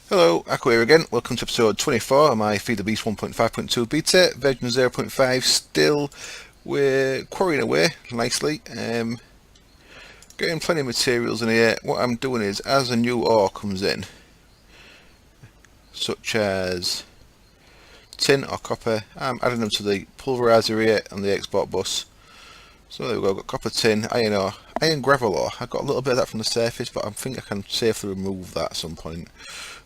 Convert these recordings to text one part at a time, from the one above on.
Hello, Akko here again. Welcome to episode 24 of my Feed the Beast 1.5.2 beta, version 0.5. Still, we're quarrying away nicely. Getting plenty of materials in here. What I'm doing is, as a new ore comes in, such as tin or copper, I'm adding them to the pulverizer here on the export bus. So there we go, I've got copper, tin, iron ore, iron gravel ore. I got a little bit of that from the surface, but I think I can safely remove that at some point.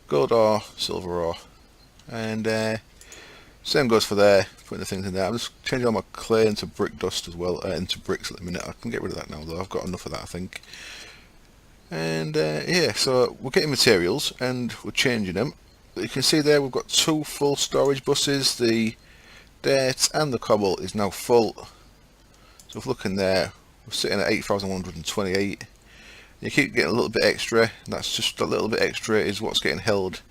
Gold ore, silver ore, and same goes for there, putting the things in there. I'm just changing all my clay into brick dust as well, into bricks at the minute. I can get rid of that now though, I've got enough of that I think. And yeah, so we're getting materials and we're changing them. You can see there we've got two full storage buses. The dirt and the cobble is now full. So if we look in there, we're sitting at 8,128. You keep getting a little bit extra, and that's just a little bit extra is what's getting held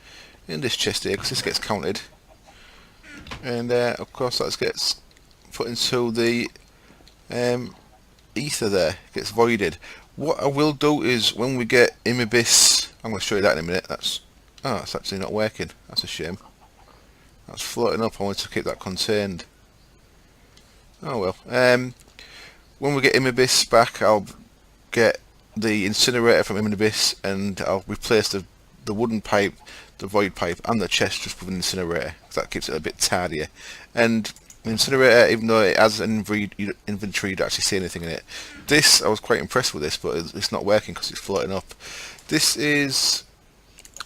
in this chest here, because this gets counted. And of course that gets put into the ether there, it gets voided. What I will do is when we get Imibis, I'm going to show you that in a minute. That's it's actually not working, that's a shame. That's floating up, I want to keep that contained. Oh well. When we get Imibis back, I'll get the incinerator from Imibis and I'll replace the wooden pipe, the void pipe and the chest just with an incinerator, because that keeps it a bit tardier. And the incinerator, even though it has an inventory, you don't actually see anything in it. This, I was quite impressed with this, but it's not working because it's floating up. This is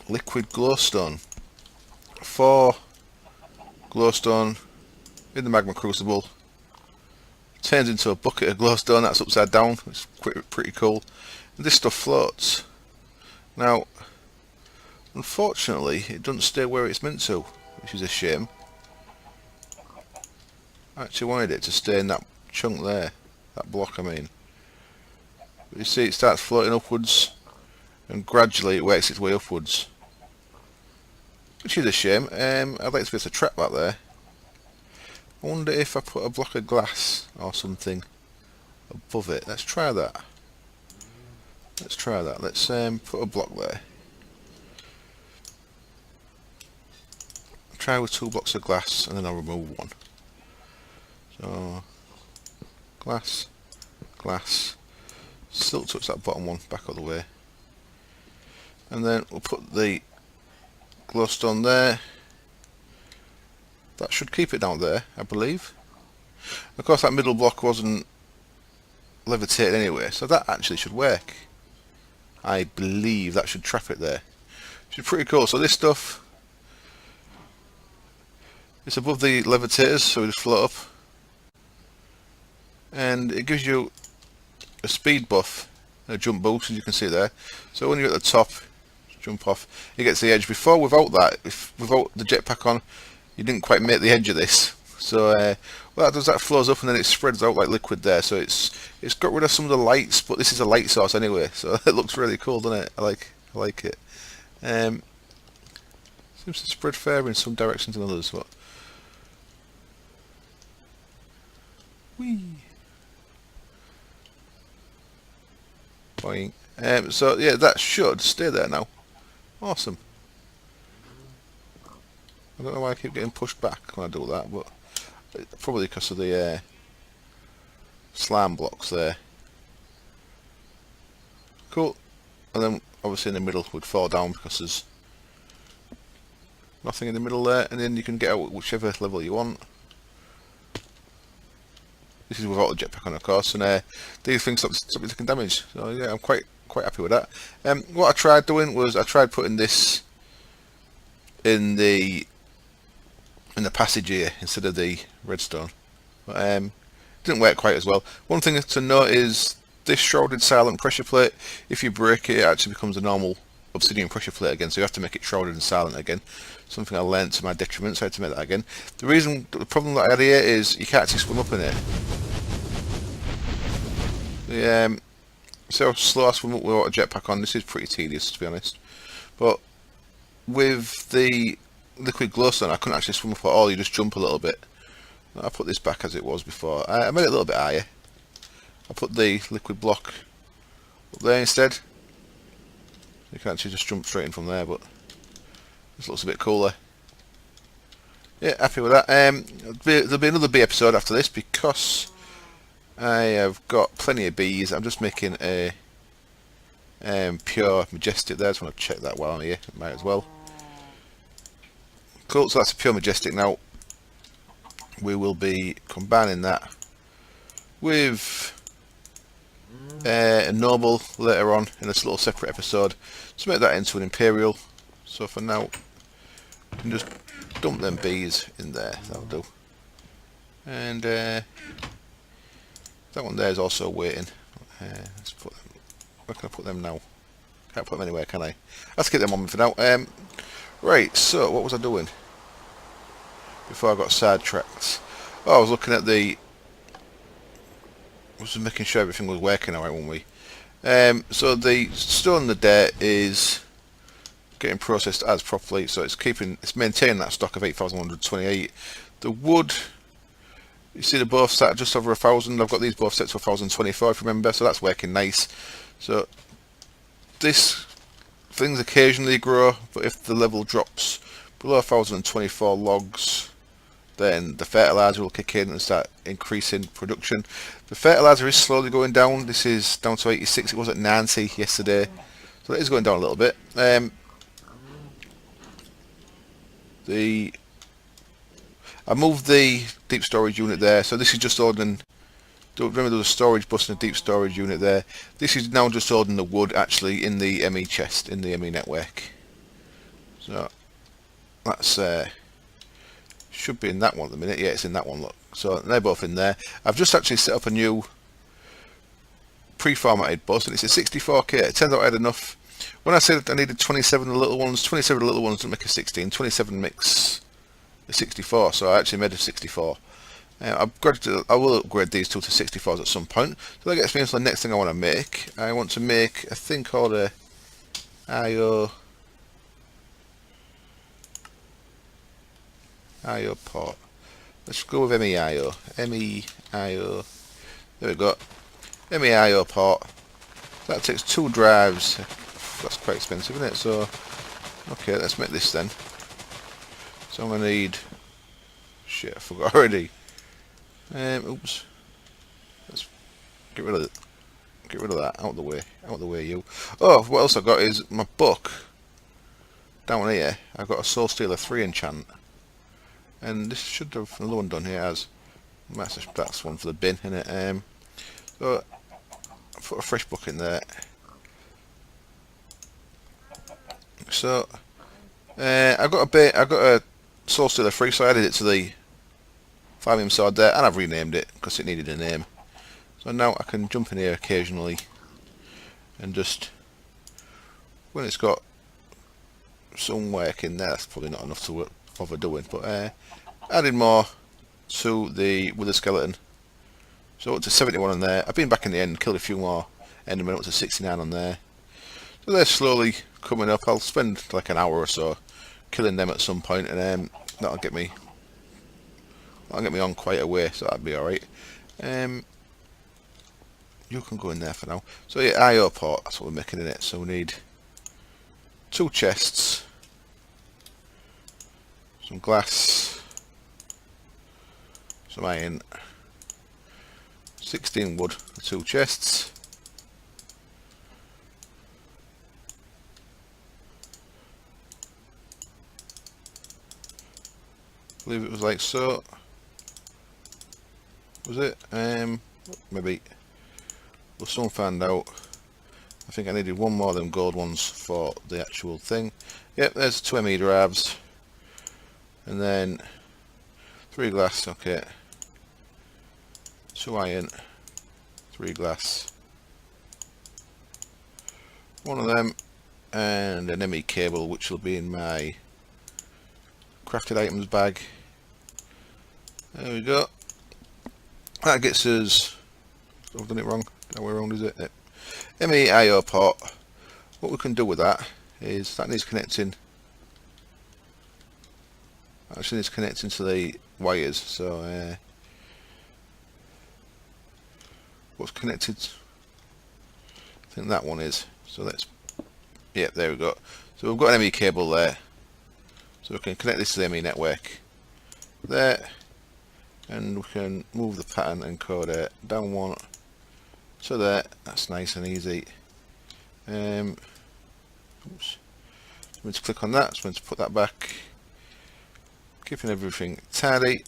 liquid glowstone. 4 glowstone in the magma crucible. Turns into a bucket of glowstone that's upside down. It's pretty cool. And this stuff floats. Now, unfortunately, it doesn't stay where it's meant to, which is a shame. I actually wanted it to stay in that chunk there, that block I mean. But you see it starts floating upwards, and gradually it works its way upwards. Which is a shame. I'd like to be able to trap that there. I wonder if I put a block of glass or something above it. Let's try that. Let's put a block there. I'll try with 2 blocks of glass and then I'll remove one. So, glass, still touch that bottom one back all the way. And then we'll put the glowstone there. That should keep it down there, I believe. Of course that middle block wasn't levitated anyway, so that actually should work. I believe that should trap it there. Which is pretty cool. So this stuff, it's above the levitators, so we just float up. And it gives you a speed buff, a jump boost, as you can see there. So when you're at the top, jump off, it gets the edge. Before, without that, without the jetpack on, you didn't quite make the edge of this. So what that does, that flows up and then it spreads out like liquid there. So it's got rid of some of the lights, but this is a light source anyway, so it looks really cool, doesn't it? I like it. Seems to spread further in some directions than others. But whee. Boing. So yeah, that should stay there now. Awesome. I don't know why I keep getting pushed back when I do that, but probably because of the slime blocks there. Cool. And then obviously in the middle would fall down because there's nothing in the middle there, and then you can get out whichever level you want. This is without the jetpack on, of course, and these things stop taking damage. So yeah, I'm quite happy with that. What I tried doing was I tried putting this in the passage here instead of the redstone, but didn't work quite as well. One thing to note is this shrouded silent pressure plate, if you break it, it actually becomes a normal obsidian pressure plate again, so you have to make it shrouded and silent again. Something I learned to my detriment, so I had to make that again. The problem that I had here is you can't actually swim up in it. See how slow I swim up without a jetpack on. This is pretty tedious, to be honest, but with the liquid glowstone I couldn't actually swim up at all, you just jump a little bit. I'll put this back as it was before. I made it a little bit higher. I put the liquid block up there instead. You can actually just jump straight in from there, but This looks a bit cooler. Yeah, happy with that. There'll be another bee episode after this because I have got plenty of bees. I'm just making a pure majestic there. I just want to check that while I'm here. Might as well. Cool, so that's a pure majestic now. We will be combining that with a noble later on in this little separate episode to make that into an imperial. So for now, you can just dump them bees in there. That'll do. And that one there is also waiting. Let's put them. Where can I put them now? Can't put them anywhere, can I? Let's get them on me for now. Right. So what was I doing before I got sidetracked? Oh, I was looking at the. I was just making sure everything was working alright, weren't we? So the stone in the dirt is getting processed as properly, so it's maintaining that stock of 8,128. The wood, you see, they both set at just over 1,000. I've got these both set to 1,024, if you remember, so that's working nice. So things occasionally grow, but if the level drops below 1,024 logs, then the fertilizer will kick in and start increasing production. The fertilizer is slowly going down. This is down to 86. It was at 90 yesterday, so it is going down a little bit. I moved the deep storage unit there, so this is just ordering. Remember there was a storage bus and a deep storage unit there. This is now just ordering the wood actually in the ME chest, in the ME network. So that's should be in that one at the minute. Yeah, it's in that one, look. So they're both in there. I've just actually set up a new pre-formatted bus, and it's a 64k. It turns out I had enough. When I said I needed 27 of the little ones, 27 of the little ones don't make a 16, 27 makes a 64, so I actually made a 64. I will upgrade these two to 64s at some point. So that gets me into the next thing I want to make. I want to make a thing called a IO port. Let's go with MEIO. MEIO. There we go. MEIO port. That takes 2 drives. That's quite expensive, isn't it? So, okay, let's make this then. So I'm gonna need. Shit, I forgot already. Oops. Let's get rid of it. Get rid of that. Out of the way. Out of the way, you. Oh, what else I got is my book. Down here, I've got a Soul Stealer 3 enchant. And this should have another one done here as. That's one for the bin, innit? So I put a fresh book in there. So I got a Soul Stealer 3, so I added it to the farming sword there, and I've renamed it because it needed a name. So now I can jump in here occasionally and just, when it's got some work in there, that's probably not enough to bother doing, but adding more to the wither skeleton. So up to 71 on there. I've been back in the end, killed a few more endermen, up to 69 on there. So they're slowly coming up. I'll spend like an hour or so killing them at some point, and that'll get me on quite a way, so that'll be alright. You can go in there for now. So yeah, IO port, that's what we're making in it. So we need 2 chests, some glass, some iron, 16 wood for 2 chests. I believe it was like so. Was it? Maybe. We'll soon find out. I think I needed 1 more of them gold ones for the actual thing. Yep, there's 2 ME drives. And then 3 glass, okay. 2 iron, 3 glass. 1 of them, and an ME cable, which will be in my crafted items bag. There we go. That gets us. I've done it wrong. How around is it? ME IO port. What we can do with that is that needs connecting. Actually, needs connecting to the wires. So what's connected? I think that one is. So let's. Yeah, there we go. So we've got an ME cable there. So we can connect this to the ME network there, and we can move the pattern encoder down one to there. That's nice and easy. Oops. So I'm going to click on that, so I'm going to put that back, keeping everything tidy.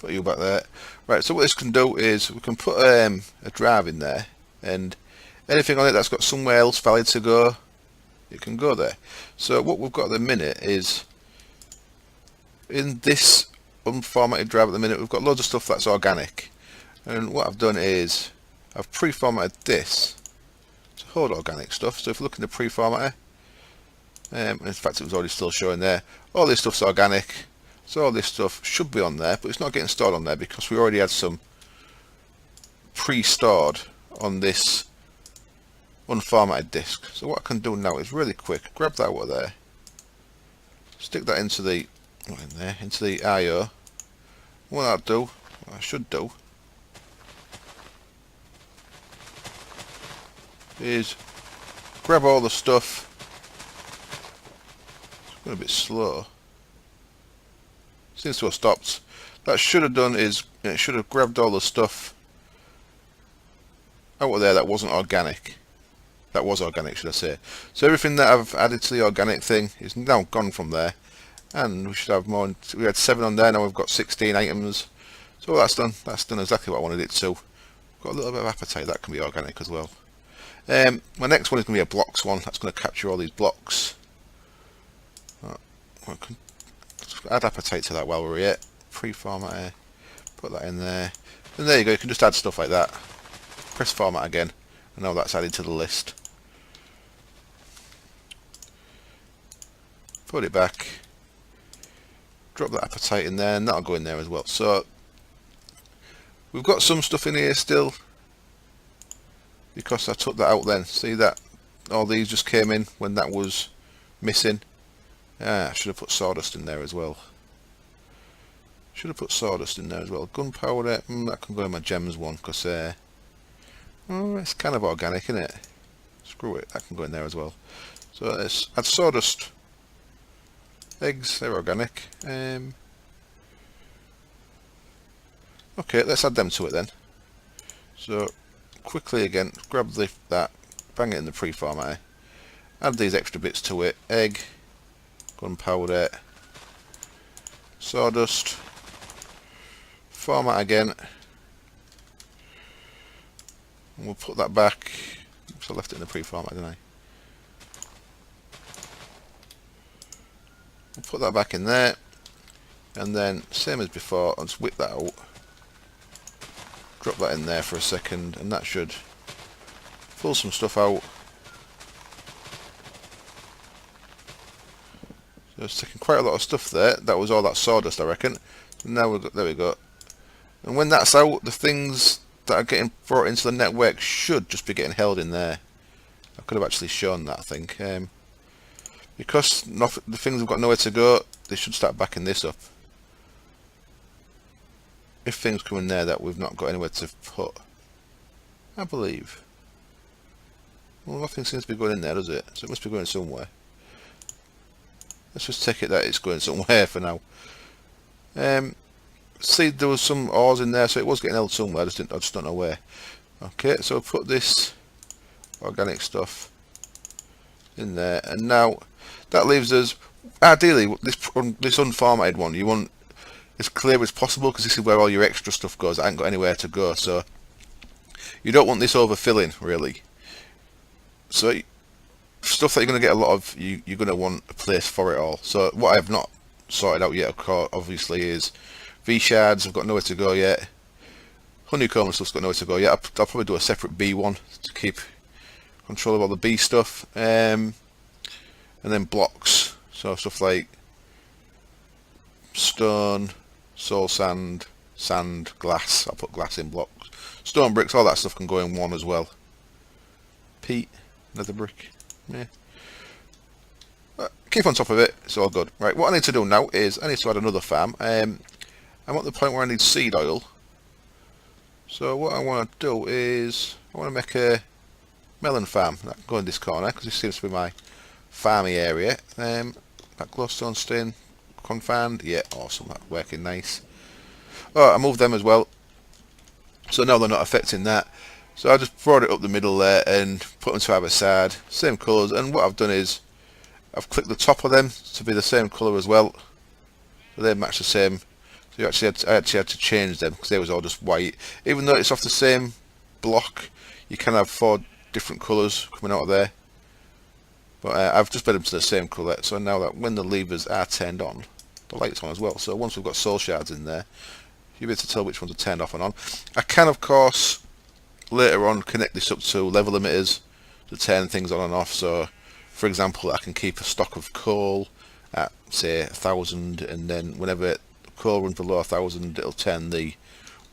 Put you back there. Right, so what this can do is we can put a drive in there, and anything on it that's got somewhere else valid to go, it can go there. So what we've got at the minute is, in this unformatted drive at the minute, we've got loads of stuff that's organic. And what I've done is, I've pre-formatted this to hold organic stuff. So if you look in the pre-formatter, in fact it was already still showing there, all this stuff's organic. So all this stuff should be on there, but it's not getting stored on there because we already had some pre-stored on this unformatted disk. So what I can do now is really quick, grab that out of there, stick that into the into the IO. What I'll do, what I should do, is grab all the stuff. It's going a bit slow. Seems to have stopped. That should have done is it should have grabbed all the stuff out of there that wasn't organic. That was organic, should I say. So everything that I've added to the organic thing is now gone from there. And we should have more. We had 7 on there, now we've got 16 items. So that's done. That's done exactly what I wanted it to. Got a little bit of appetite, that can be organic as well. My next one is going to be a blocks one. That's going to capture all these blocks. Add appetite to that while we're here. Pre-format, put that in there. And there you go, you can just add stuff like that. Press format again, and now that's added to the list. Put it back. Drop that appetite in there, and that'll go in there as well. So we've got some stuff in here still, because I took that out then. See that all these just came in when that was missing. I should have put sawdust in there as well. Should have put sawdust in there as well. Gunpowder, that can go in my gems one, because it's kind of organic, isn't it? Screw it, that can go in there as well. So let's add sawdust. Eggs, they're organic. Okay, let's add them to it then. So quickly again, grab that, bang it in the pre-format. Add these extra bits to it. Egg, gunpowder, sawdust, format again, and we'll put that back. So I left it in the pre-format, didn't I? We'll put that back in there, and then same as before, I'll just whip that out, drop that in there for a second, and that should pull some stuff out. So it's taking quite a lot of stuff there. That was all that sawdust, I reckon. And now we've got, there we go. And when that's out, the things that are getting brought into the network should just be getting held in there. I could have actually shown that, I think. Because the things have got nowhere to go, they should start backing this up. If things come in there that we've not got anywhere to put, I believe. Well, nothing seems to be going in there, does it? So it must be going somewhere. Let's just take it that it's going somewhere for now. See, there was some ores in there, so it was getting held somewhere. I just don't know where. Okay, so I'll put this organic stuff in there, and now that leaves us. Ideally, this unformatted one, you want as clear as possible, because this is where all your extra stuff goes. I ain't got anywhere to go, so you don't want this overfilling, really. So stuff that you're going to get a lot of, you're going to want a place for it all. So what I have not sorted out yet, of course, obviously, is V shards. I've got nowhere to go yet. Honeycomb and stuff's got nowhere to go yet. I'll probably do a separate B one to keep control of all the B stuff. And then blocks. So stuff like stone, soul sand, sand, glass. I'll put glass in blocks. Stone bricks, all that stuff can go in one as well. Peat, nether brick. Yeah. Keep on top of it, it's all good. Right, what I need to do now is I need to add another farm. I'm at the point where I need seed oil. So what I want to do is I want to make a melon farm that can go in this corner, because this seems to be my farmy area. That glowstone staying confined. Yeah, awesome. That's working nice. Oh, I moved them as well, so now they're not affecting that. So I just brought it up the middle there and put them to either side, same colours. And what I've done is I've clicked the top of them to be the same colour as well, so they match the same. So I actually had to change them because they was all just white. Even though it's off the same block, you can have 4 different colours coming out of there. But I've just made them to the same colour, so now that when the levers are turned on, the light's on as well. So once we've got soul shards in there, you'll be able to tell which ones are turned off and on. I can, of course, later on connect this up to level limiters to turn things on and off. So, for example, I can keep a stock of coal at, say, 1,000, and then whenever coal runs below 1,000, it'll turn the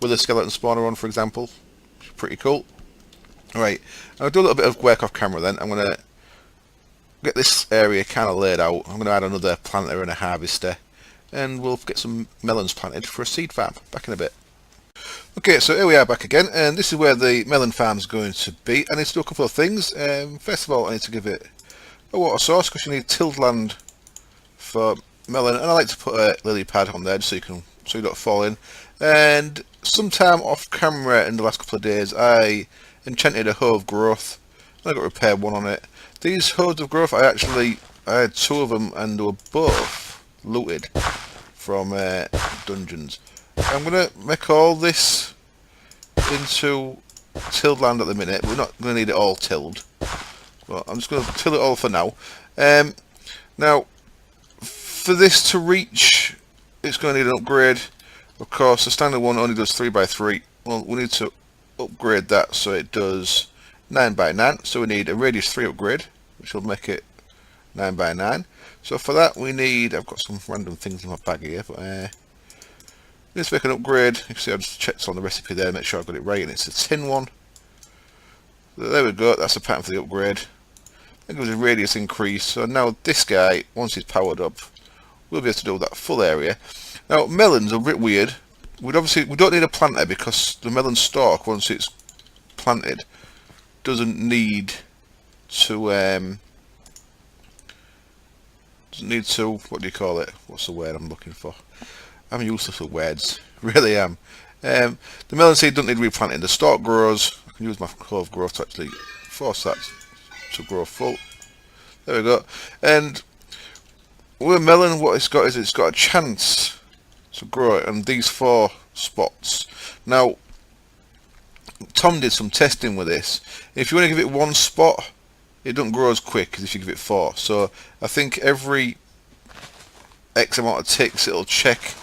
wither skeleton spawner on, for example. Pretty cool. Right, I'll do a little bit of work off camera then. I'm going to get this area kind of laid out. I'm going to add another planter and a harvester, and we'll get some melons planted for a seed farm. Back in a bit. Okay, so here we are back again, and this is where the melon farm is going to be. I need to do a couple of things. First of all, I need to give it a water source because you need tilled land for melon, and I like to put a lily pad on there so you don't fall in. And sometime off camera in the last couple of days, I enchanted a hoe of growth, and I got repair 1 on it. These hoes of growth, I had 2 of them, and they were both looted from dungeons. I'm going to make all this into tilled land at the minute. We're not going to need it all tilled, but I'm just going to till it all for now. Now, for this to reach, it's going to need an upgrade. Of course, the standard one only does 3x3. Well, we need to upgrade that so it does 9x9. So we need a radius 3 upgrade, which will make it 9x9. So for that we need, I've got some random things in my bag here, but let's make an upgrade. You can see I just checked on the recipe there, make sure I've got it right, and it's a tin one. So there we go, that's the pattern for the upgrade. That gives a radius increase, so now this guy, once he's powered up, we'll be able to do that full area. Now melons are a bit weird. We don't need a planter because the melon stalk, once it's planted, doesn't need to what do you call it? What's the word I'm looking for? I'm useless with words, really am. The melon seed doesn't need replanting. The stalk grows. I can use my clove growth to actually force that to grow full. There we go. And with a melon, what it's got is it's got a chance to grow it, and these 4 spots. Now, Tom did some testing with this. If you want to give it 1 spot, it doesn't grow as quick as if you give it 4. So I think every X amount of ticks it'll check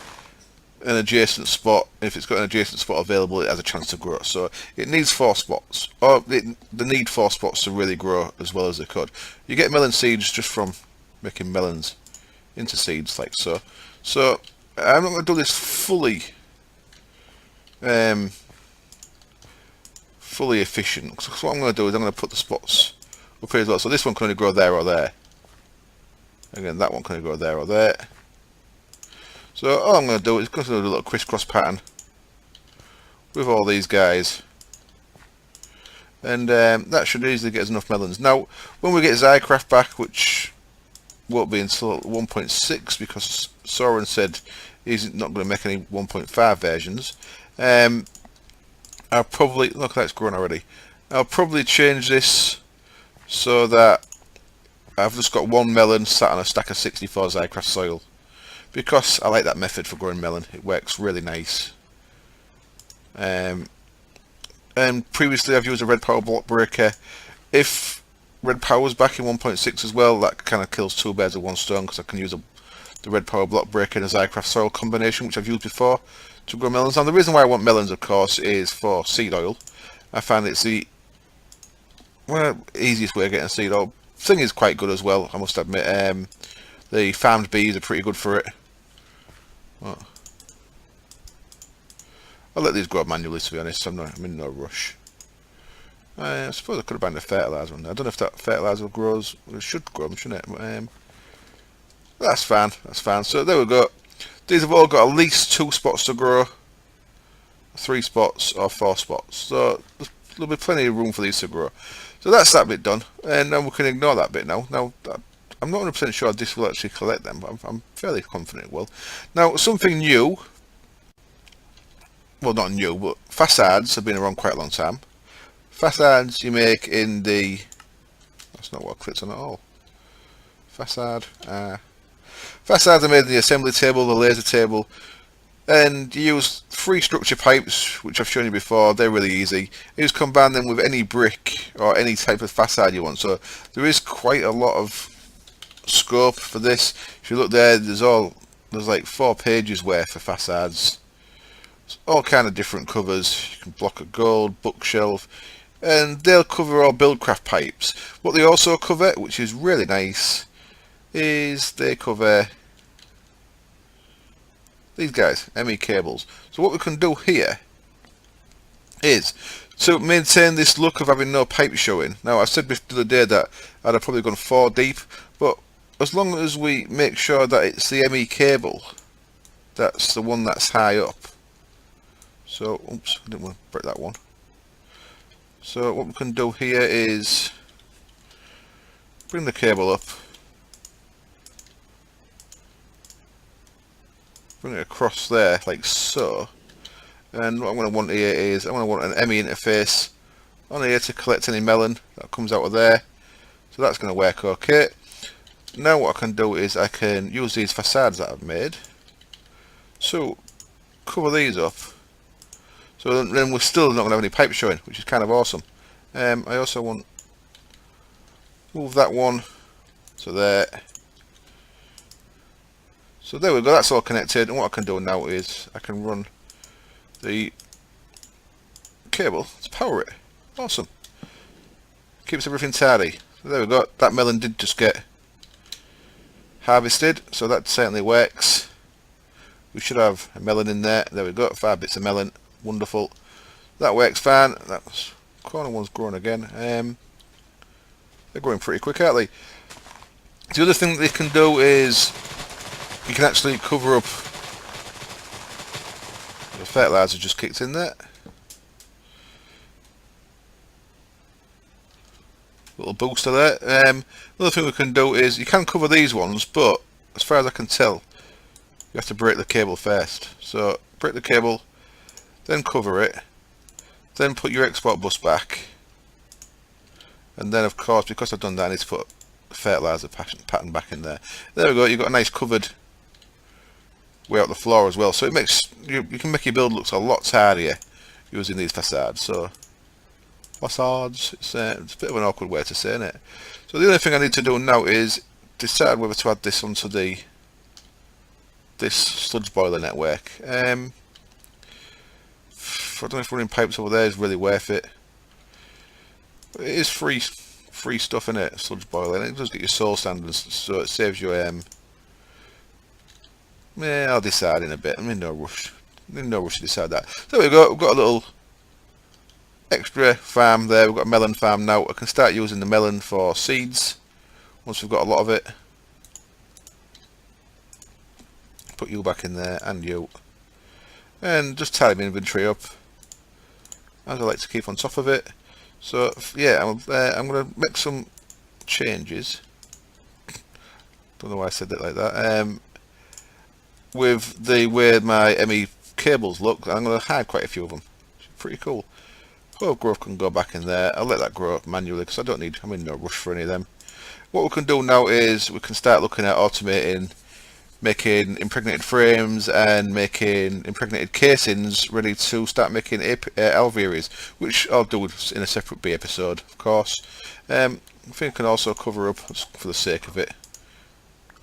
an adjacent spot. If it's got an adjacent spot available, it has a chance to grow. So it needs 4 spots, or they need 4 spots to really grow as well as they could. You get melon seeds just from making melons into seeds like so. So I'm not going to do this fully efficient. So what I'm going to do is I'm going to put the spots up here as well. So this one can only grow there or there. Again, that one can only grow there or there. So all I'm going to do is going to do a little crisscross pattern with all these guys, and that should easily get us enough melons. Now, when we get Zycraft back, which won't be until 1.6 because Soren said he's not going to make any 1.5 versions, I'll probably look, that's grown already. I'll probably change this so that I've just got 1 melon sat on a stack of 64 Zycraft soil, because I like that method for growing melon. It works really nice. And previously I've used a red power block breaker. If red power's back in 1.6 as well, that kind of kills 2 birds with 1 stone, because I can use the red power block breaker and a Zycraft soil combination, which I've used before to grow melons. Now the reason why I want melons, of course, is for seed oil. I find it's the easiest way of getting seed oil. Thing is quite good as well, I must admit. The farmed bees are pretty good for it. What? I'll let these grow manually, to be honest. I'm in no rush. I suppose I could have banned the fertilizer on there. I don't know if that fertilizer grows. Well, it should grow them, shouldn't it? But, that's fine. That's fine. So there we go. These have all got at least 2 spots to grow, 3 spots or 4 spots. So there'll be plenty of room for these to grow. So that's that bit done, and then we can ignore that bit now. Now I'm not 100% sure this will actually collect them, but I'm fairly confident it will. Now, something new, well, not new, but facades have been around quite a long time. Facades you make in the, that's not what I clicked on at all. Facades are made in the assembly table, the laser table, and you use 3 structure pipes, which I've shown you before. They're really easy. You just combine them with any brick or any type of facade you want. So there is quite a lot of scope for this. If you look there, there's like 4 pages worth of facades. It's all kind of different covers. You can block of gold, bookshelf, and they'll cover all buildcraft pipes. What they also cover, which is really nice, is they cover these guys, ME cables. So what we can do here is to maintain this look of having no pipe showing. Now, I said the other day that I'd have probably gone 4 deep, but as long as we make sure that it's the ME cable, that's the one that's high up. So, oops, I didn't want to break that one. So what we can do here is bring the cable up, bring it across there like so, and what I'm going to want here is I'm going to want an ME interface on here to collect any melon that comes out of there. So that's going to work okay. Now what I can do is I can use these facades that I've made, so cover these up, so then we're still not going to have any pipe showing, which is kind of awesome. I also want move that one, so there. So there we go, that's all connected, and what I can do now is I can run the cable to power it. Awesome. Keeps everything tidy. So there we go, that melon did just get harvested, so that certainly works. We should have a melon in there. There we go, 5 bits of melon. Wonderful. That works fine. That corner one's growing again. They're growing pretty quick, aren't they? The other thing that they can do is you can actually cover up. The fertilizer just kicked in there. Little booster there. Another thing we can do is you can cover these ones, but as far as I can tell, you have to break the cable first. So break the cable, then cover it, then put your export bus back, and then of course, because I've done that, I need to put the fertilizer pattern back in there. There we go, you've got a nice covered way out the floor as well, so it makes you can make your build looks a lot tidier using these facades. So facades, it's a bit of an awkward way to say it. So the only thing I need to do now is decide whether to add this onto this sludge boiler network. I don't know if running pipes over there is really worth it. But it is free stuff in it, sludge boiler, and it does get your soul standards, so it saves you. Yeah, I'll decide in a bit. I'm in no rush. To decide that. So there we go. We've got a little extra farm there. We've got a melon farm now. I can start using the melon for seeds once we've got a lot of it. Put you back in there, and you, and just tidy my inventory up as I like to keep on top of it. So yeah, I'm going to make some changes. Don't know why I said it like that. With the way my ME cables look, I'm going to hide quite a few of them. It's pretty cool. Whole growth can go back in there. I'll let that grow up manually because I'm in no rush for any of them. What we can do now is we can start looking at automating, making impregnated frames and making impregnated casings ready to start making alvearies, which I'll do in a separate B episode, of course. I think I can also cover up, for the sake of it.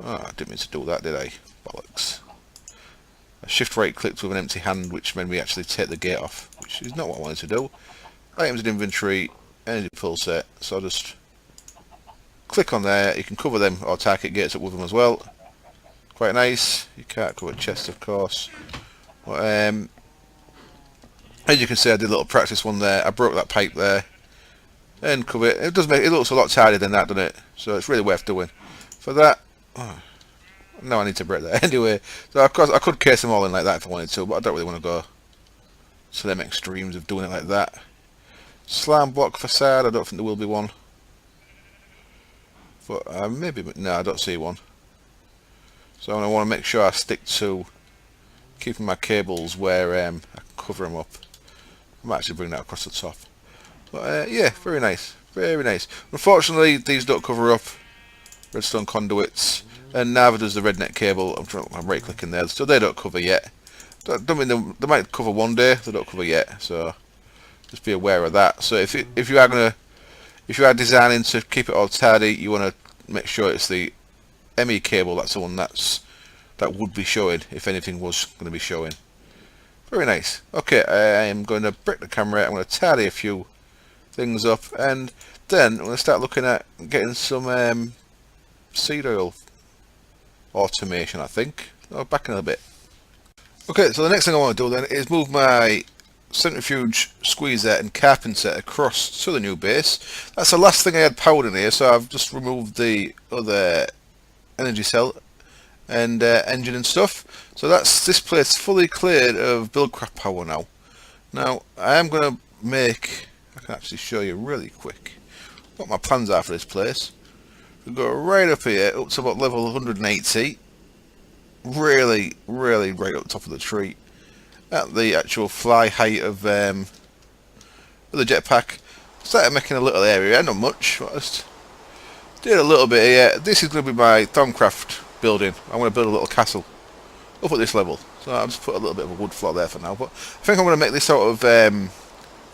Oh, I didn't mean to do that, did I? Bollocks. I shift right clicked with an empty hand, which made me actually take the gate off, which is not what I wanted to do. Items in inventory, energy pull set, so I'll just click on there. You can cover them or target gates up with them as well. Quite nice. You can't cover chests, of course. But, as you can see, I did a little practice one there. I broke that pipe there and cover it. It looks a lot tidier than that, doesn't it? So it's really worth doing. For that, no, I need to break that anyway. So of course I could case them all in like that if I wanted to, but I don't really want to go to them extremes of doing it like that. Slam block facade, I don't think there will be one. but maybe, no, I don't see one. So I want to make sure I stick to keeping my cables where I can cover them up. I might actually bring that across the top. But yeah, very nice, very nice. Unfortunately, these don't cover up redstone conduits, and neither does the rednet cable. I'm right clicking there, so they don't cover yet. Don't mean they might cover one day. They don't cover yet, so just be aware of that. So if you are designing to keep it all tidy, you want to make sure it's the ME cable. That's the one that would be showing if anything was going to be showing. Very nice. Okay, I am going to brick the camera. I'm going to tidy a few things up, and then I'm going to start looking at getting some seed oil automation, I think. Oh, back in a bit. Okay, so the next thing I want to do then is move my centrifuge squeezer and carpenter across to the new base. That's the last thing I had powered in here, so I've just removed the other energy cell and engine and stuff. So that's this place fully cleared of buildcraft power now. Now I am going to make, I can actually show you really quick what my plans are for this place. We go right up here up to about level 180, really right up top of the tree at the actual fly height of the jetpack. Started making a little area, not much, just did a little bit here. This is going to be my Thaumcraft building. I'm going to build a little castle up at this level, so I'll just put a little bit of a wood floor there for now, but I think I'm going to make this out of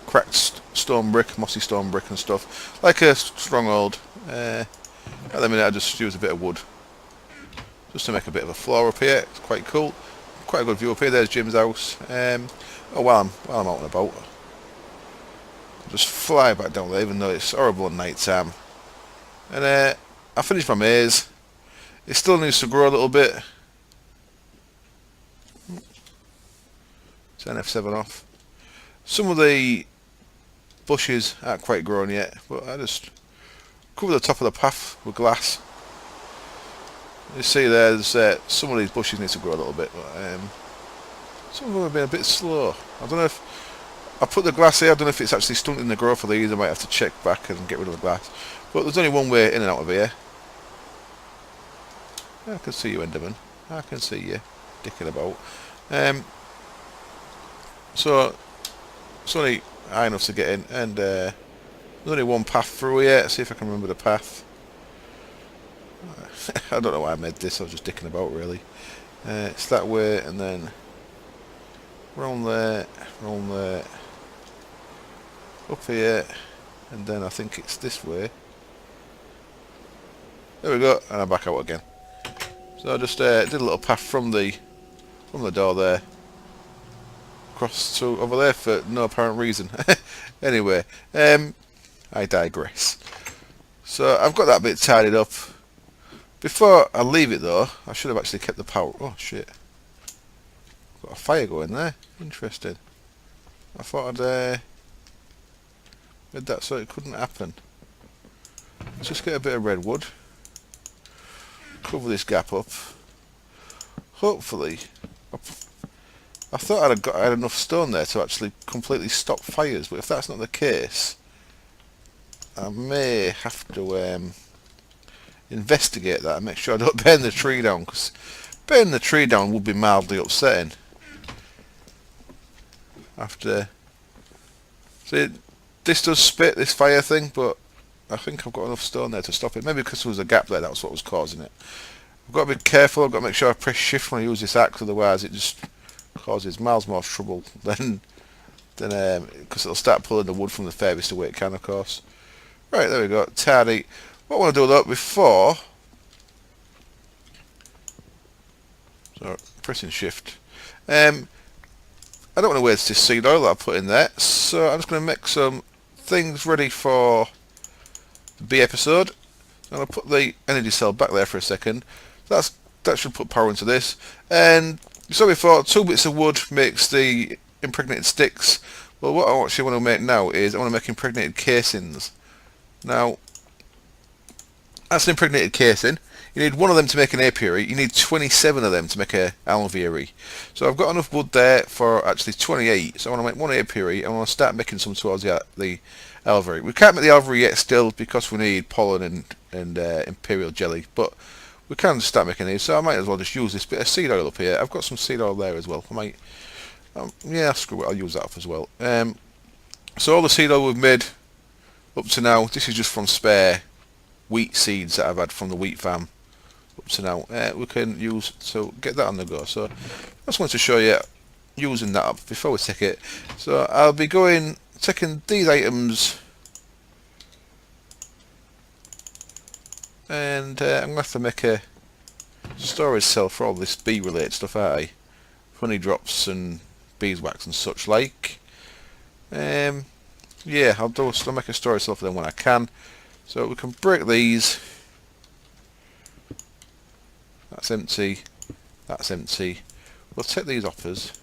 cracked stone brick, mossy stone brick and stuff, like a stronghold. At the minute I just use a bit of wood just to make a bit of a floor up here. It's quite cool, quite a good view up here. There's Jim's house. While I'm out and about, I'll just fly back down there even though it's horrible at night time. And I finished my maze. It still needs to grow a little bit. Turn F7 off. Some of the bushes aren't quite grown yet, but I just cover the top of the path with glass. You see there's some of these bushes need to grow a little bit, but some of them have been a bit slow. I don't know if I put the glass here, I don't know if it's actually stunting the growth of these. I might have to check back and get rid of the glass. But there's only one way in and out of here. I can see you, Enderman. I can see you dicking about. So it's only high enough to get in, and there's only one path through here. Let's see if I can remember the path. I don't know why I made this. I was just dicking about, really. It's that way, and then round there, up here, and then I think it's this way. There we go, and I'm back out again. So I just did a little path from the door there across to over there for no apparent reason. Anyway, I digress. So I've got that bit tidied up. Before I leave it though, I should have actually kept the power. Oh shit! Got a fire going there. Interesting. I thought I'd made that so it couldn't happen. Let's just get a bit of redwood. Cover this gap up. Hopefully, I thought I had enough stone there to actually completely stop fires, but if that's not the case, I may have to investigate that and make sure I don't burn the tree down, because burning the tree down would be mildly upsetting. After, see, this does spit, this fire thing, but I think I've got enough stone there to stop it. Maybe because there was a gap there, that's what was causing it. I've got to be careful. I've got to make sure I press shift when I use this axe, otherwise it just causes miles more trouble than because it'll start pulling the wood from the furthest away it can, of course. Right, there we go, tidy. What I want to do though before, so pressing shift, I don't want to waste this seed oil that I put in there, so I'm just going to make some things ready for the B episode. And I'll put the energy cell back there for a second. That should put power into this. And you saw before, 2 bits of wood makes the impregnated sticks. Well, what I actually want to make now is I want to make impregnated casings. Now, that's an impregnated casing. You need 1 of them to make an apiary. You need 27 of them to make a alveary. So I've got enough wood there for actually 28. So I want to make 1 apiary. I want to start making some towards the elvery. We can't make the elvery yet still because we need pollen and imperial jelly, but we can start making these, so I might as well just use this bit of seed oil up here. I've got some seed oil there as well. I might, yeah, screw it, I'll use that up as well. So all the seed oil we've made up to now, this is just from spare wheat seeds that I've had from the wheat farm up to now. We can use, so get that on the go. So I just wanted to show you using that up before we take it. So I'll be taking these items, and I'm going to have to make a storage cell for all this bee related stuff, aren't I? Honey drops and beeswax and such like. Yeah, I'll make a storage cell for them when I can. So we can break these. That's empty. That's empty. We'll take these hoppers,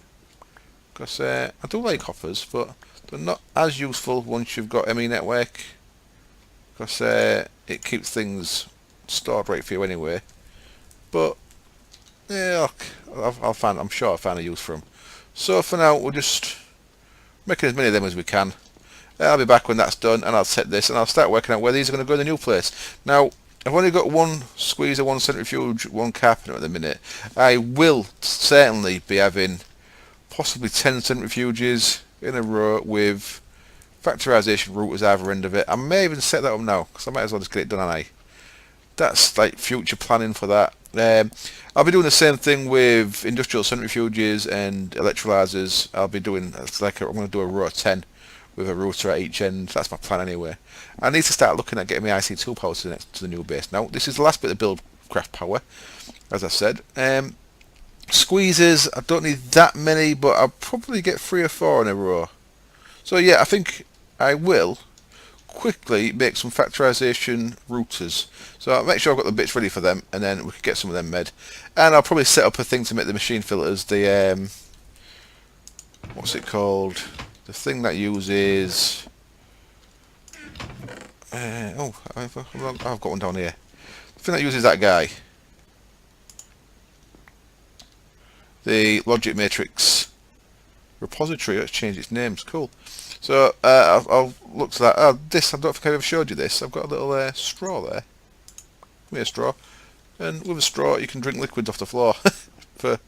because I do like hoppers, but they're not as useful once you've got ME network, because it keeps things stored right for you anyway. But yeah, I'm sure I'll find a use for them. So for now, we're just making as many of them as we can. I'll be back when that's done, and I'll set this, and I'll start working out where these are going to go in the new place. Now, I've only got one squeezer, one centrifuge, one carpenter at the minute. I will certainly be having possibly 10 centrifuges in a row with factorisation routers either end of it. I may even set that up now, because I might as well just get it done, and that's like future planning for that. I'll be doing the same thing with industrial centrifuges and electrolyzers. I'll be doing, I'm going to do a row of 10 with a router at each end. That's my plan anyway. I need to start looking at getting my IC2 power to the new base. Now, this is the last bit of buildcraft power, as I said. Squeezers, I don't need that many, but I'll probably get 3 or 4 in a row. So yeah, I think I will quickly make some factorisation routers. So I'll make sure I've got the bits ready for them, and then we can get some of them made. And I'll probably set up a thing to make the machine filters, the what's it called? The thing that uses oh, I've got one down here. The thing that uses that guy, the Logic Matrix repository. Let's change its names. Cool. So I'll look to that. This, I don't think I ever showed you this. I've got a little straw there. Give me a straw, and with a straw you can drink liquids off the floor for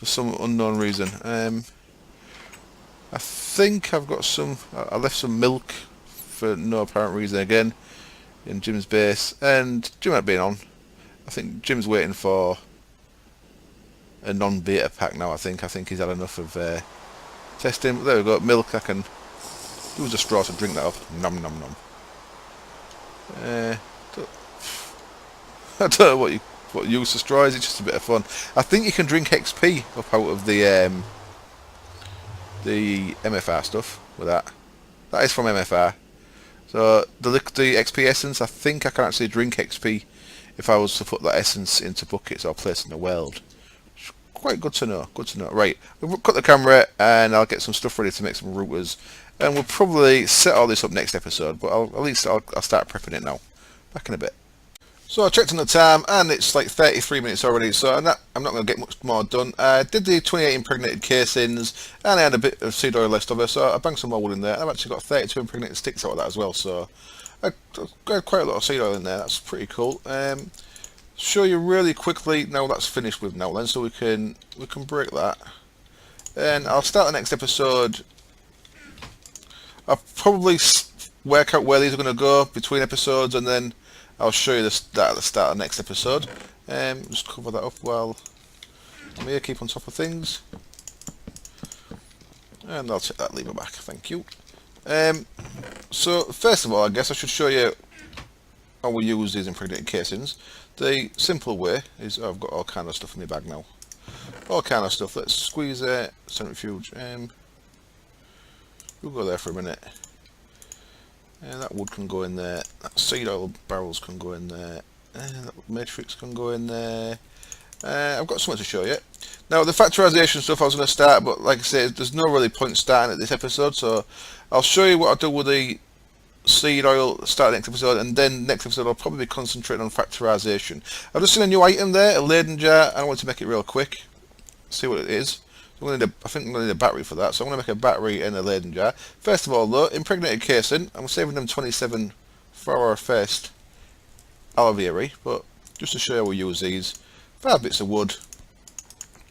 some unknown reason. I think I've got some. I left some milk for no apparent reason again in Jim's base, and Jim ain't been on. I think Jim's waiting for a non-beta pack now. I think he's had enough of testing. But there we go, milk. I can use a straw to drink that up. Nom nom nom. I don't know what use the straw is. It's just a bit of fun. I think you can drink XP up out of the MFR stuff with that. That is from MFR. So the XP essence, I think I can actually drink XP if I was to put that essence into buckets or place in the world. Quite good to know. Good to know. Right, we'll cut the camera and I'll get some stuff ready to make some routers, and we'll probably set all this up next episode. But at least I'll start prepping it now. Back in a bit. So I checked on the time and it's like 33 minutes already, so I'm not going to get much more done. I did the 28 impregnated casings and I had a bit of seed oil left over, so I banged some more wood in there. I've actually got 32 impregnated sticks out of that as well, so I got quite a lot of seed oil in there. That's pretty cool. Show you really quickly now that's finished with now then, so we can break that. And I'll start the next episode. I'll probably work out where these are going to go between episodes, and then I'll show you that at the start of the next episode. Just cover that up while I'm here, keep on top of things. And I'll take that lever back, thank you. So first of all, I guess I should show you how we use these impregnated casings. The simple way is, I've got all kind of stuff in my bag now. All kind of stuff. Let's squeeze a centrifuge. We'll go there for a minute. That wood can go in there. That seed oil barrels can go in there. That matrix can go in there. I've got something to show you. Now the factorisation stuff I was going to start, but like I said, there's no really point starting at this episode, so I'll show you what I do with the seed oil, start the next episode, and then next episode I'll probably be concentrating on factorisation. I've just seen a new item there, a Leyden jar, and I want to make it real quick. See what it is. I think I'm going to need a battery for that, so I'm going to make a battery in a Leyden jar. First of all though, impregnated casing, I'm saving them 27 for our first alveary, but just to show you how we use these, 5 bits of wood,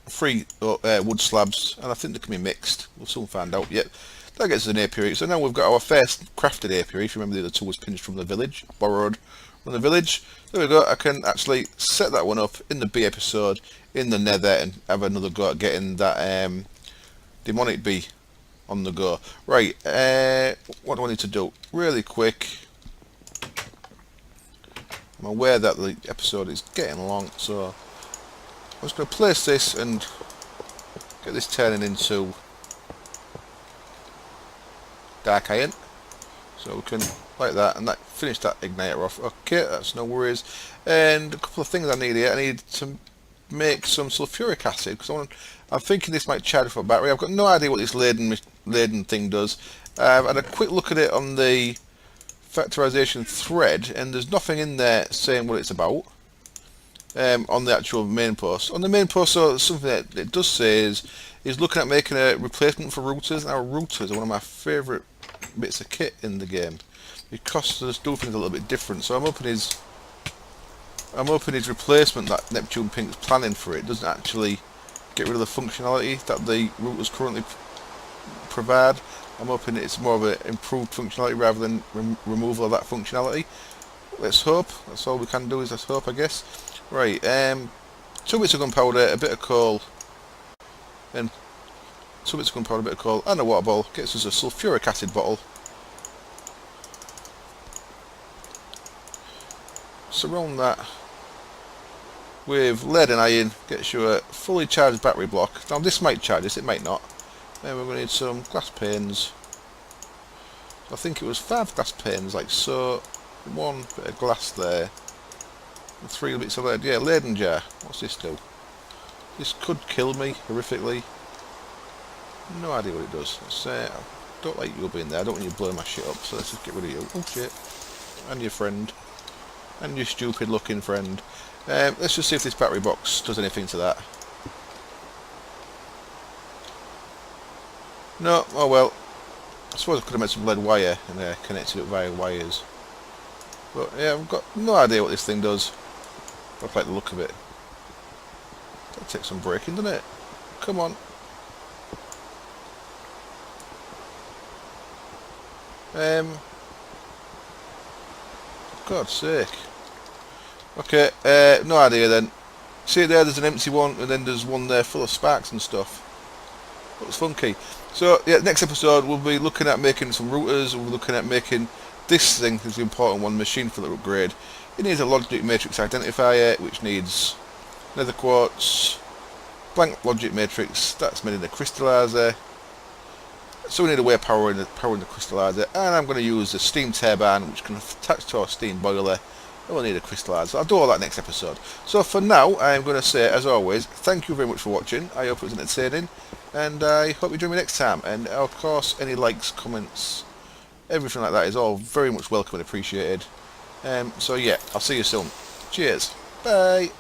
3 wood slabs, and I think they can be mixed, we'll soon find out. Yep, that gets us an apiary. So now we've got our first crafted apiary. If you remember, the other 2 was pinched from the village, borrowed from the village. There we go, I can actually set that one up in the B episode in the nether and have another go at getting that demonic bee on the go. Right, what do I need to do? Really quick, I'm aware that the episode is getting long, so I'm just going to place this and get this turning into dark iron, so we can, like that, and that finish that igniter off. Okay, that's no worries. And a couple of things I need here. I need to make some sulfuric acid, because I'm thinking this might charge for a battery. I've got no idea what this Leyden thing does. I've had a quick look at it on the factorization thread, and there's nothing in there saying what it's about on the actual main post. On the main post, so something that it does say is looking at making a replacement for routers. Now, routers are one of my favourite bits of kit in the game because they just do things a little bit different. So I'm hoping his replacement that Neptune Pink's planning for it doesn't actually get rid of the functionality that the routers currently provide. I'm hoping it's more of an improved functionality rather than removal of that functionality. Let's hope. That's all we can do, is let's hope, I guess. Right, 2 bits of gunpowder, a bit of coal, and 2 bits of gunpowder, a bit of coal, and a water bottle. Gets us a sulfuric acid bottle. Surround that with lead and iron, gets you a fully charged battery block. Now this might charge this, it might not. Then we're going to need some glass panes. I think it was 5 glass panes, like so. 1 bit of glass there. And 3 bits of lead. Yeah, Leyden jar. What's this do? This could kill me horrifically. No idea what it does. I don't like you being there. I don't want you blowing my shit up, so let's just get rid of you. Oh shit. And your friend. And your stupid looking friend. Let's just see if this battery box does anything to that. No, oh well. I suppose I could have made some lead wire and connected it via wires. But yeah, I've got no idea what this thing does. I like the look of it. That takes some breaking, doesn't it? Come on. God's sake. Okay, no idea then. See there's an empty one, and then there's one there full of sparks and stuff. Looks funky. So yeah, next episode we'll be looking at making some routers. We'll be looking at making this thing, is the important one, machine for the upgrade. It needs a logic matrix identifier, which needs nether quartz, blank logic matrix, that's made in the crystallizer. So we need a way of powering the crystallizer, and I'm going to use the steam turbine, which can attach to our steam boiler. And we'll need a crystallizer. So I'll do all that next episode. So for now, I'm going to say, as always, thank you very much for watching. I hope it was entertaining, and I hope you join me next time. And of course, any likes, comments, everything like that is all very much welcome and appreciated. So yeah, I'll see you soon. Cheers. Bye.